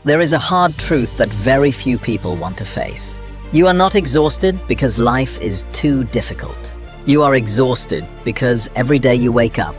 There is a hard truth that very few people want to face. You are not exhausted because life is too difficult. You are exhausted because every day you wake up,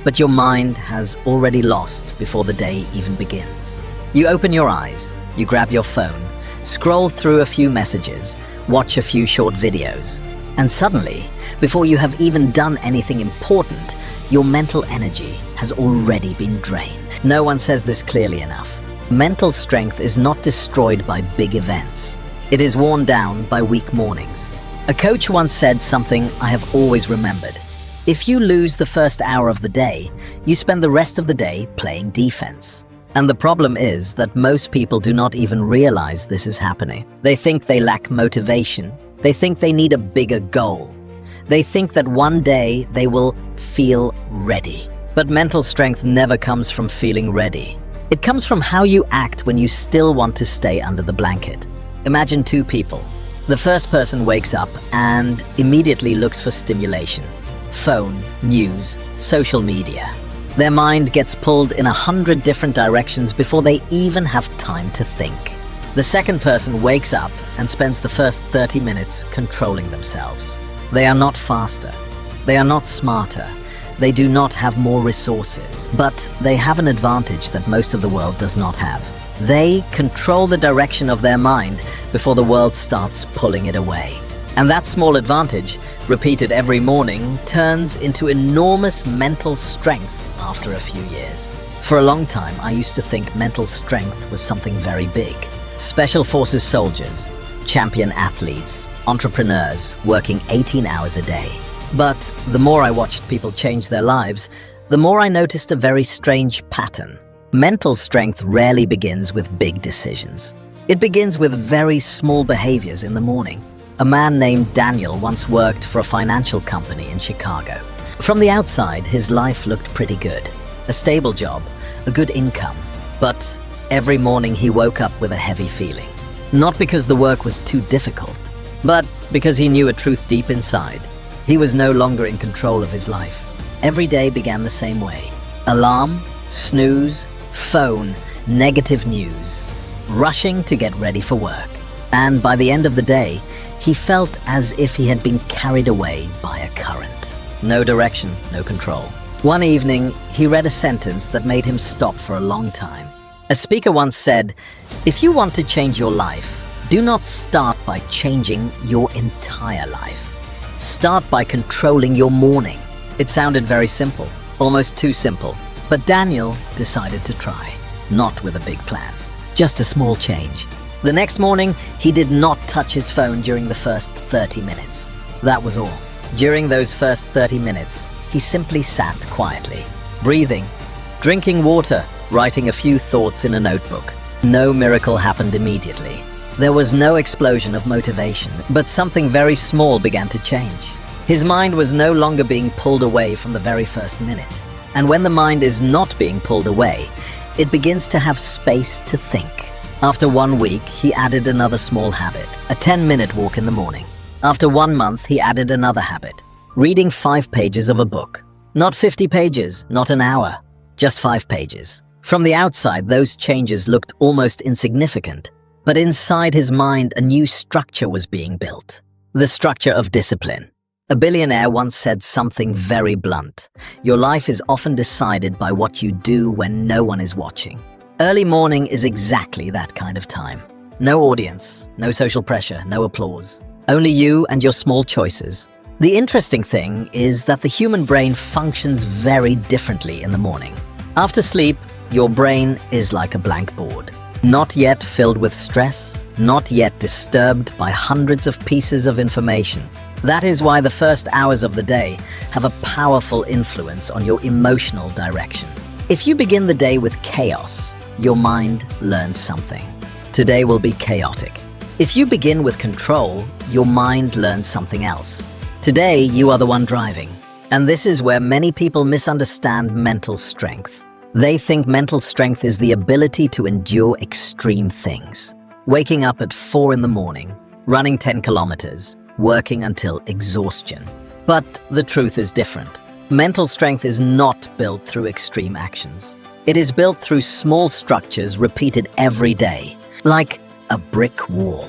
but your mind has already lost before the day even begins. You open your eyes, you grab your phone, scroll through a few messages, watch a few short videos, and suddenly, before you have even done anything important, your mental energy has already been drained. No one says this clearly enough. Mental strength is not destroyed by big events. It is worn down by weak mornings. A coach once said something I have always remembered. If you lose the first hour of the day, you spend the rest of the day playing defense. And the problem is that most people do not even realize this is happening. They think they lack motivation. They think they need a bigger goal. They think that one day they will feel ready. But mental strength never comes from feeling ready. It comes from how you act when you still want to stay under the blanket. Imagine two people. The first person wakes up and immediately looks for stimulation. Phone, news, social media. Their mind gets pulled in 100 different directions before they even have time to think. The second person wakes up and spends the first 30 minutes controlling themselves. They are not faster. They are not smarter. They do not have more resources, but they have an advantage that most of the world does not have. They control the direction of their mind before the world starts pulling it away. And that small advantage, repeated every morning, turns into enormous mental strength after a few years. For a long time, I used to think mental strength was something very big. Special forces soldiers, champion athletes, entrepreneurs working 18 hours a day. But the more I watched people change their lives, the more I noticed a very strange pattern. Mental strength rarely begins with big decisions. It begins with very small behaviors in the morning. A man named Daniel once worked for a financial company in Chicago. From the outside, his life looked pretty good. A stable job, a good income. But every morning he woke up with a heavy feeling. Not because the work was too difficult, but because he knew a truth deep inside. He was no longer in control of his life. Every day began the same way. Alarm, snooze, phone, negative news, rushing to get ready for work. And by the end of the day, he felt as if he had been carried away by a current. No direction, no control. One evening, he read a sentence that made him stop for a long time. A speaker once said, "If you want to change your life, do not start by changing your entire life. Start by controlling your morning." It sounded very simple, almost too simple. But Daniel decided to try, not with a big plan, just a small change. The next morning, he did not touch his phone during the first 30 minutes. That was all. During those first 30 minutes, he simply sat quietly, breathing, drinking water, writing a few thoughts in a notebook. No miracle happened immediately. There was no explosion of motivation, but something very small began to change. His mind was no longer being pulled away from the very first minute. And when the mind is not being pulled away, it begins to have space to think. After 1 week, he added another small habit, a 10-minute walk in the morning. After 1 month, he added another habit, reading 5 pages of a book. Not 50 pages, not an hour, just 5 pages. From the outside, those changes looked almost insignificant, but inside his mind, a new structure was being built. The structure of discipline. A billionaire once said something very blunt. Your life is often decided by what you do when no one is watching. Early morning is exactly that kind of time. No audience, no social pressure, no applause. Only you and your small choices. The interesting thing is that the human brain functions very differently in the morning. After sleep, your brain is like a blank board. Not yet filled with stress, not yet disturbed by hundreds of pieces of information. That is why the first hours of the day have a powerful influence on your emotional direction. If you begin the day with chaos, your mind learns something. Today will be chaotic. If you begin with control, your mind learns something else. Today, you are the one driving. And this is where many people misunderstand mental strength. They think mental strength is the ability to endure extreme things. Waking up at 4 in the morning, running 10 kilometers, working until exhaustion. But the truth is different. Mental strength is not built through extreme actions. It is built through small structures repeated every day, like a brick wall.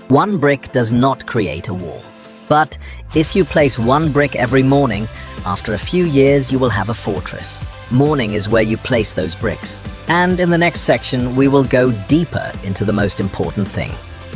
One brick does not create a wall. But if you place one brick every morning, after a few years you will have a fortress. Morning is where you place those bricks. And in the next section, we will go deeper into the most important thing.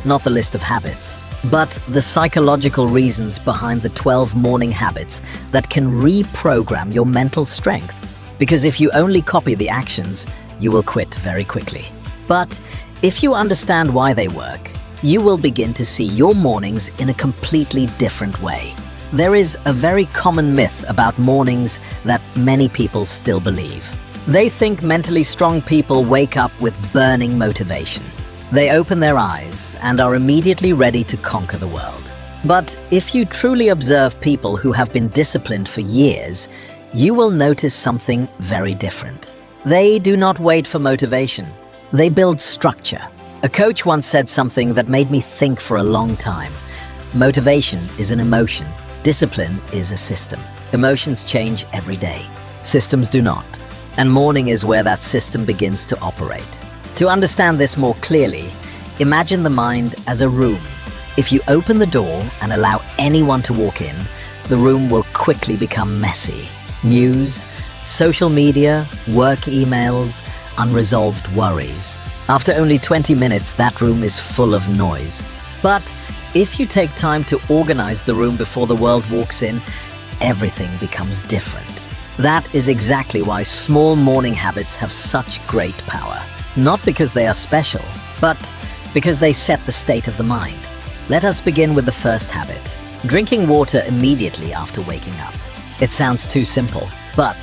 Not the list of habits, but the psychological reasons behind the 12 morning habits that can reprogram your mental strength. Because if you only copy the actions, you will quit very quickly. But if you understand why they work, you will begin to see your mornings in a completely different way. There is a very common myth about mornings that many people still believe. They think mentally strong people wake up with burning motivation. They open their eyes and are immediately ready to conquer the world. But if you truly observe people who have been disciplined for years, you will notice something very different. They do not wait for motivation. They build structure. A coach once said something that made me think for a long time. Motivation is an emotion. Discipline is a system. Emotions change every day. Systems do not. And morning is where that system begins to operate. To understand this more clearly, imagine the mind as a room. If you open the door and allow anyone to walk in, the room will quickly become messy. News, social media, work emails, unresolved worries. After only 20 minutes, that room is full of noise. But if you take time to organize the room before the world walks in, everything becomes different. That is exactly why small morning habits have such great power. Not because they are special, but because they set the state of the mind. Let us begin with the first habit, drinking water immediately after waking up. It sounds too simple, but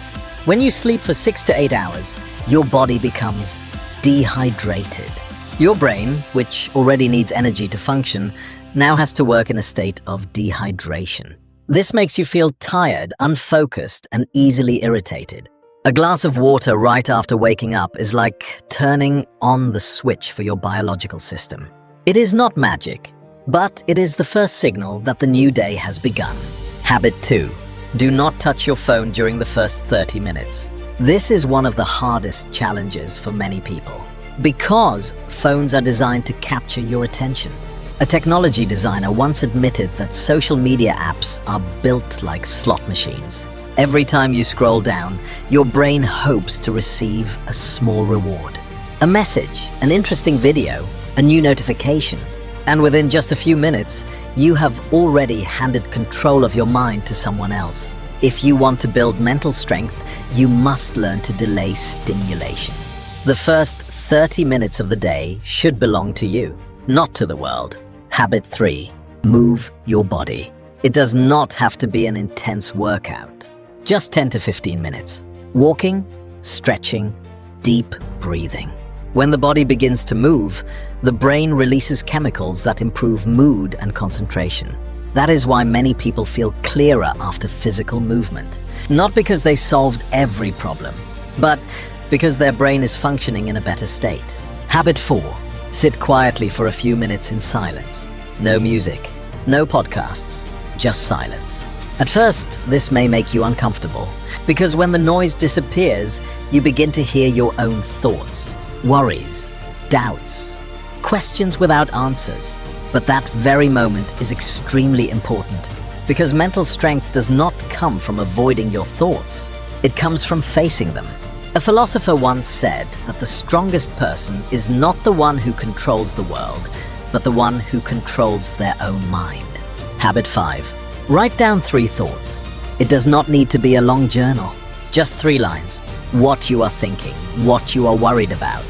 when you sleep for 6 to 8 hours, your body becomes dehydrated. Your brain, which already needs energy to function, now has to work in a state of dehydration. This makes you feel tired, unfocused, and easily irritated. A glass of water right after waking up is like turning on the switch for your biological system. It is not magic, but it is the first signal that the new day has begun. Habit 2. Do not touch your phone during the first 30 minutes. This is one of the hardest challenges for many people, because phones are designed to capture your attention. A technology designer once admitted that social media apps are built like slot machines. Every time you scroll down, your brain hopes to receive a small reward. A message, an interesting video, a new notification. And within just a few minutes, you have already handed control of your mind to someone else. If you want to build mental strength, you must learn to delay stimulation. The first 30 minutes of the day should belong to you, not to the world. Habit 3. Move your body. It does not have to be an intense workout. Just 10 to 15 minutes. Walking, stretching, deep breathing. When the body begins to move, the brain releases chemicals that improve mood and concentration. That is why many people feel clearer after physical movement. Not because they solved every problem, but because their brain is functioning in a better state. Habit 4. Sit quietly for a few minutes in silence. No music, no podcasts, just silence. At first, this may make you uncomfortable, because when the noise disappears, you begin to hear your own thoughts, worries, doubts, questions without answers. But that very moment is extremely important, because mental strength does not come from avoiding your thoughts. It comes from facing them. A philosopher once said that the strongest person is not the one who controls the world, but the one who controls their own mind. Habit 5. Write down 3 thoughts. It does not need to be a long journal. Just 3 lines. What you are thinking, what you are worried about,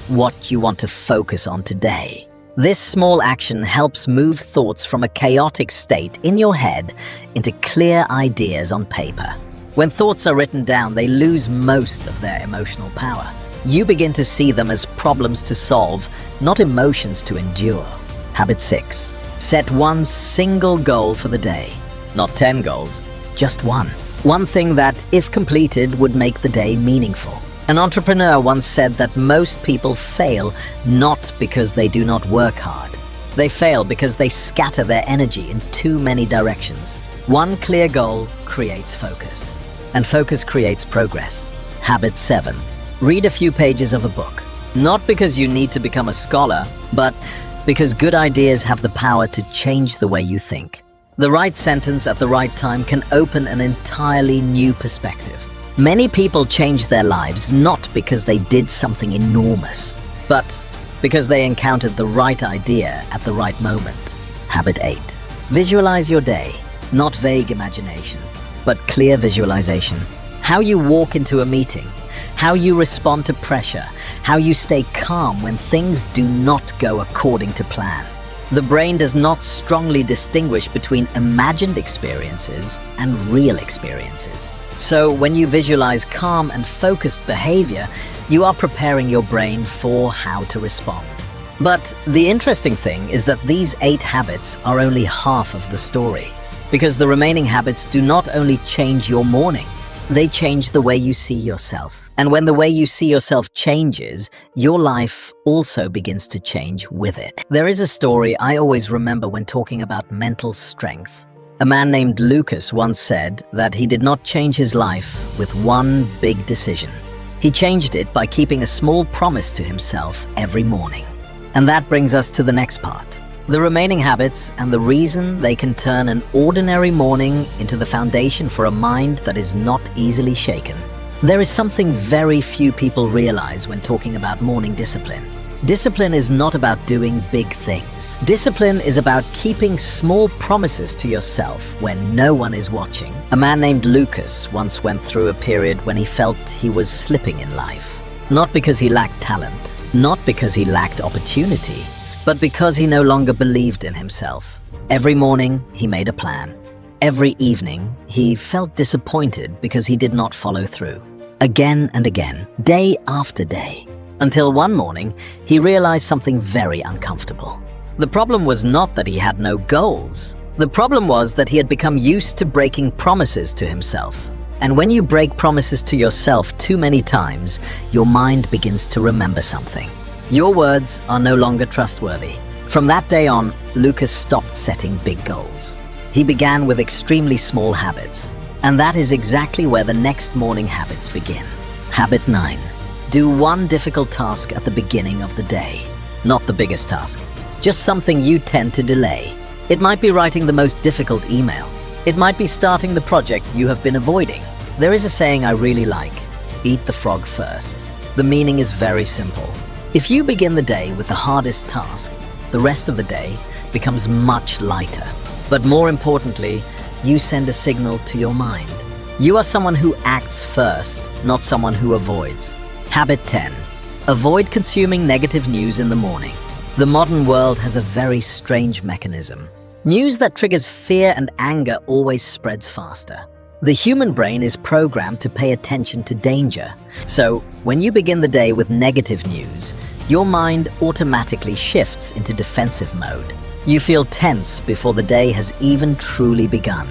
what you want to focus on today. This small action helps move thoughts from a chaotic state in your head into clear ideas on paper. When thoughts are written down, they lose most of their emotional power. You begin to see them as problems to solve, not emotions to endure. Habit 6. Set one single goal for the day. Not 10 goals, just one. One thing that, if completed, would make the day meaningful. An entrepreneur once said that most people fail not because they do not work hard. They fail because they scatter their energy in too many directions. One clear goal creates focus, and focus creates progress. Habit 7. Read a few pages of a book. Not because you need to become a scholar, but because good ideas have the power to change the way you think. The right sentence at the right time can open an entirely new perspective. Many people change their lives not because they did something enormous, but because they encountered the right idea at the right moment. Habit 8. Visualize your day. Not vague imagination, but clear visualization. How you walk into a meeting, how you respond to pressure, how you stay calm when things do not go according to plan. The brain does not strongly distinguish between imagined experiences and real experiences. So when you visualize calm and focused behavior, you are preparing your brain for how to respond. But the interesting thing is that these 8 habits are only half of the story, because the remaining habits do not only change your morning, they change the way you see yourself. And when the way you see yourself changes, your life also begins to change with it. There is a story I always remember when talking about mental strength. A man named Lucas once said that he did not change his life with one big decision. He changed it by keeping a small promise to himself every morning. And that brings us to the next part. The remaining habits and the reason they can turn an ordinary morning into the foundation for a mind that is not easily shaken. There is something very few people realize when talking about morning discipline. Discipline is not about doing big things. Discipline is about keeping small promises to yourself when no one is watching. A man named Lucas once went through a period when he felt he was slipping in life. Not because he lacked talent, not because he lacked opportunity, but because he no longer believed in himself. Every morning, he made a plan. Every evening, he felt disappointed because he did not follow through. Again and again, day after day. Until one morning, he realized something very uncomfortable. The problem was not that he had no goals. The problem was that he had become used to breaking promises to himself. And when you break promises to yourself too many times, your mind begins to remember something. Your words are no longer trustworthy. From that day on, Lucas stopped setting big goals. He began with extremely small habits. And that is exactly where the next morning habits begin. Habit 9. Do one difficult task at the beginning of the day. Not the biggest task, just something you tend to delay. It might be writing the most difficult email. It might be starting the project you have been avoiding. There is a saying I really like, eat the frog first. The meaning is very simple. If you begin the day with the hardest task, the rest of the day becomes much lighter. But more importantly, you send a signal to your mind. You are someone who acts first, not someone who avoids. Habit 10. Avoid consuming negative news in the morning. The modern world has a very strange mechanism. News that triggers fear and anger always spreads faster. The human brain is programmed to pay attention to danger. So, when you begin the day with negative news, your mind automatically shifts into defensive mode. You feel tense before the day has even truly begun.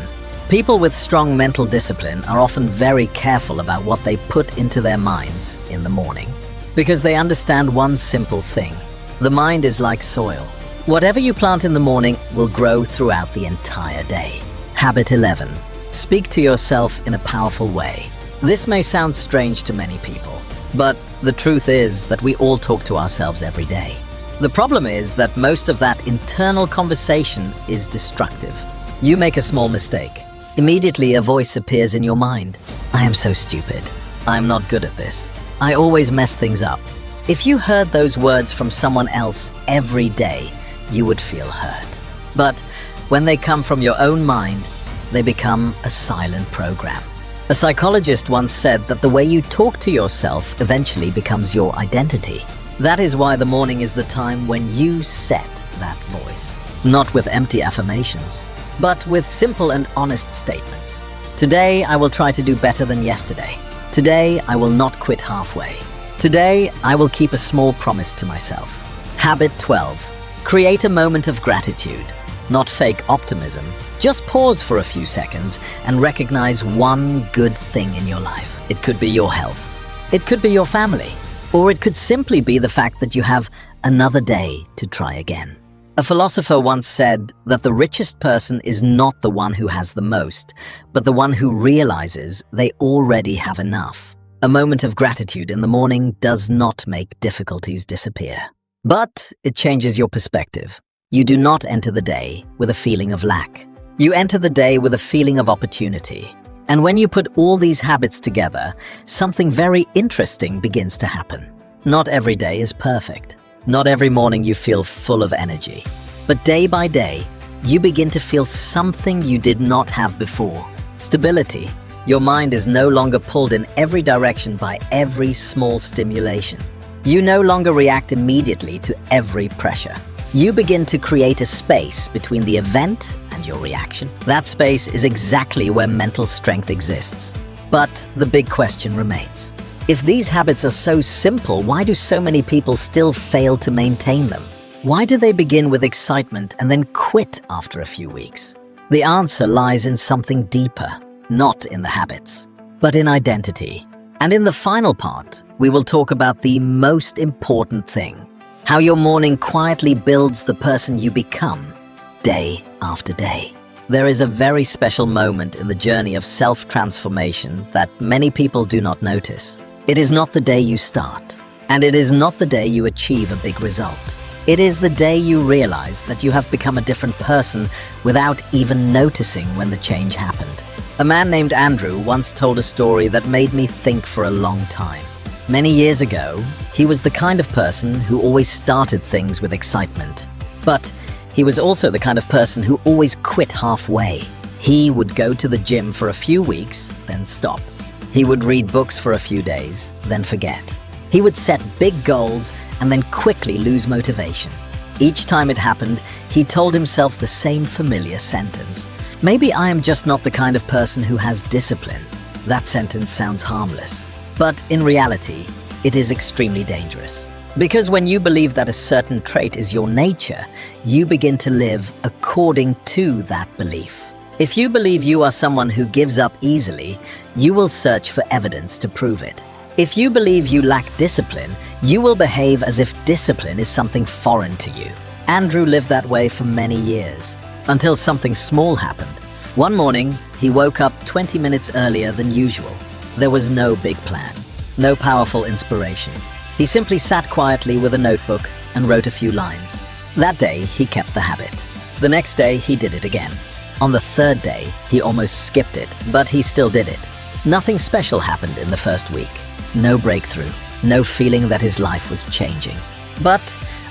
People with strong mental discipline are often very careful about what they put into their minds in the morning, because they understand one simple thing. The mind is like soil. Whatever you plant in the morning will grow throughout the entire day. Habit 11. Speak to yourself in a powerful way. This may sound strange to many people, but the truth is that we all talk to ourselves every day. The problem is that most of that internal conversation is destructive. You make a small mistake. Immediately a voice appears in your mind. I am so stupid. I'm not good at this. I always mess things up. If you heard those words from someone else every day, you would feel hurt. But when they come from your own mind, they become a silent program. A psychologist once said that the way you talk to yourself eventually becomes your identity. That is why the morning is the time when you set that voice. Not with empty affirmations, but with simple and honest statements. Today, I will try to do better than yesterday. Today, I will not quit halfway. Today, I will keep a small promise to myself. Habit 12. Create a moment of gratitude, not fake optimism. Just pause for a few seconds and recognize one good thing in your life. It could be your health. It could be your family. Or it could simply be the fact that you have another day to try again. A philosopher once said that the richest person is not the one who has the most, but the one who realizes they already have enough. A moment of gratitude in the morning does not make difficulties disappear. But it changes your perspective. You do not enter the day with a feeling of lack. You enter the day with a feeling of opportunity. And when you put all these habits together, something very interesting begins to happen. Not every day is perfect. Not every morning you feel full of energy. But day by day, you begin to feel something you did not have before. Stability. Your mind is no longer pulled in every direction by every small stimulation. You no longer react immediately to every pressure. You begin to create a space between the event and your reaction. That space is exactly where mental strength exists. But the big question remains. If these habits are so simple, why do so many people still fail to maintain them? Why do they begin with excitement and then quit after a few weeks? The answer lies in something deeper, not in the habits, but in identity. And in the final part, we will talk about the most important thing, how your morning quietly builds the person you become day after day. There is a very special moment in the journey of self-transformation that many people do not notice. It is not the day you start, and it is not the day you achieve a big result. It is the day you realize that you have become a different person without even noticing when the change happened. A man named Andrew once told a story that made me think for a long time. Many years ago, he was the kind of person who always started things with excitement. But he was also the kind of person who always quit halfway. He would go to the gym for a few weeks, then stop. He would read books for a few days, then forget. He would set big goals and then quickly lose motivation. Each time it happened, he told himself the same familiar sentence. Maybe I am just not the kind of person who has discipline. That sentence sounds harmless. But in reality, it is extremely dangerous. Because when you believe that a certain trait is your nature, you begin to live according to that belief. If you believe you are someone who gives up easily, you will search for evidence to prove it. If you believe you lack discipline, you will behave as if discipline is something foreign to you. Andrew lived that way for many years, until something small happened. One morning, he woke up 20 minutes earlier than usual. There was no big plan, no powerful inspiration. He simply sat quietly with a notebook and wrote a few lines. That day, he kept the habit. The next day, he did it again. On the third day, he almost skipped it, but he still did it. Nothing special happened in the first week. No breakthrough, no feeling that his life was changing. But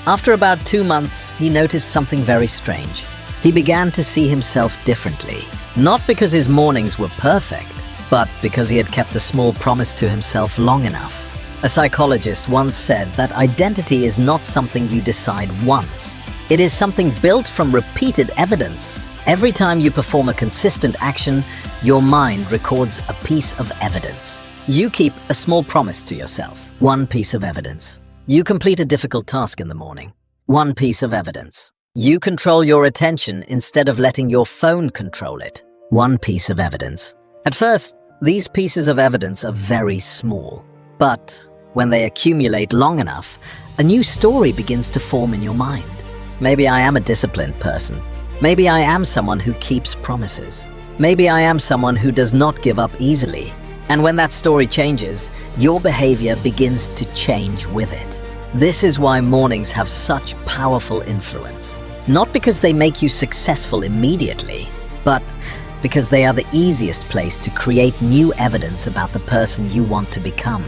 after about 2 months, he noticed something very strange. He began to see himself differently, not because his mornings were perfect, but because he had kept a small promise to himself long enough. A psychologist once said that identity is not something you decide once. It is something built from repeated evidence. Every time you perform a consistent action, your mind records a piece of evidence. You keep a small promise to yourself, one piece of evidence. You complete a difficult task in the morning, one piece of evidence. You control your attention instead of letting your phone control it, one piece of evidence. At first, these pieces of evidence are very small, but when they accumulate long enough, a new story begins to form in your mind. Maybe I am a disciplined person. Maybe I am someone who keeps promises. Maybe I am someone who does not give up easily. And when that story changes, your behavior begins to change with it. This is why mornings have such powerful influence. Not because they make you successful immediately, but because they are the easiest place to create new evidence about the person you want to become.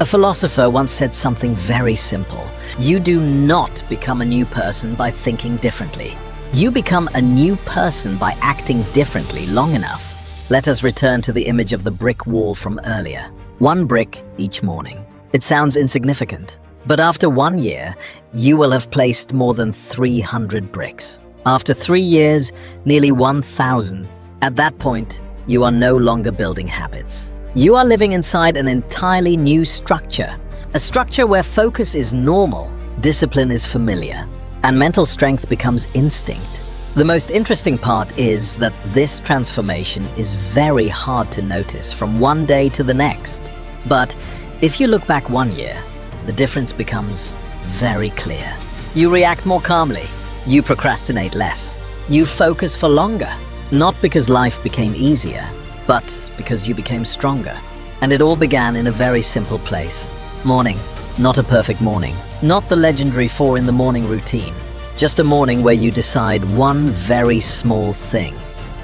A philosopher once said something very simple. You do not become a new person by thinking differently. You become a new person by acting differently long enough. Let us return to the image of the brick wall from earlier. 1 brick each morning. It sounds insignificant, but after 1 year, you will have placed more than 300 bricks. After 3 years, nearly 1,000. At that point, you are no longer building habits. You are living inside an entirely new structure. A structure where focus is normal, discipline is familiar, and mental strength becomes instinct. The most interesting part is that this transformation is very hard to notice from one day to the next. But if you look back 1 year, the difference becomes very clear. You react more calmly. You procrastinate less. You focus for longer, not because life became easier, but because you became stronger. And it all began in a very simple place. Morning. Not a perfect morning. Not the legendary 4 in the morning routine. Just a morning where you decide one very small thing.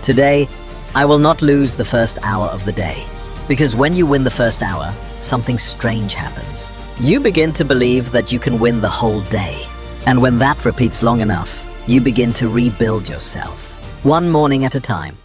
Today, I will not lose the first hour of the day. Because when you win the first hour, something strange happens. You begin to believe that you can win the whole day. And when that repeats long enough, you begin to rebuild yourself. One morning at a time.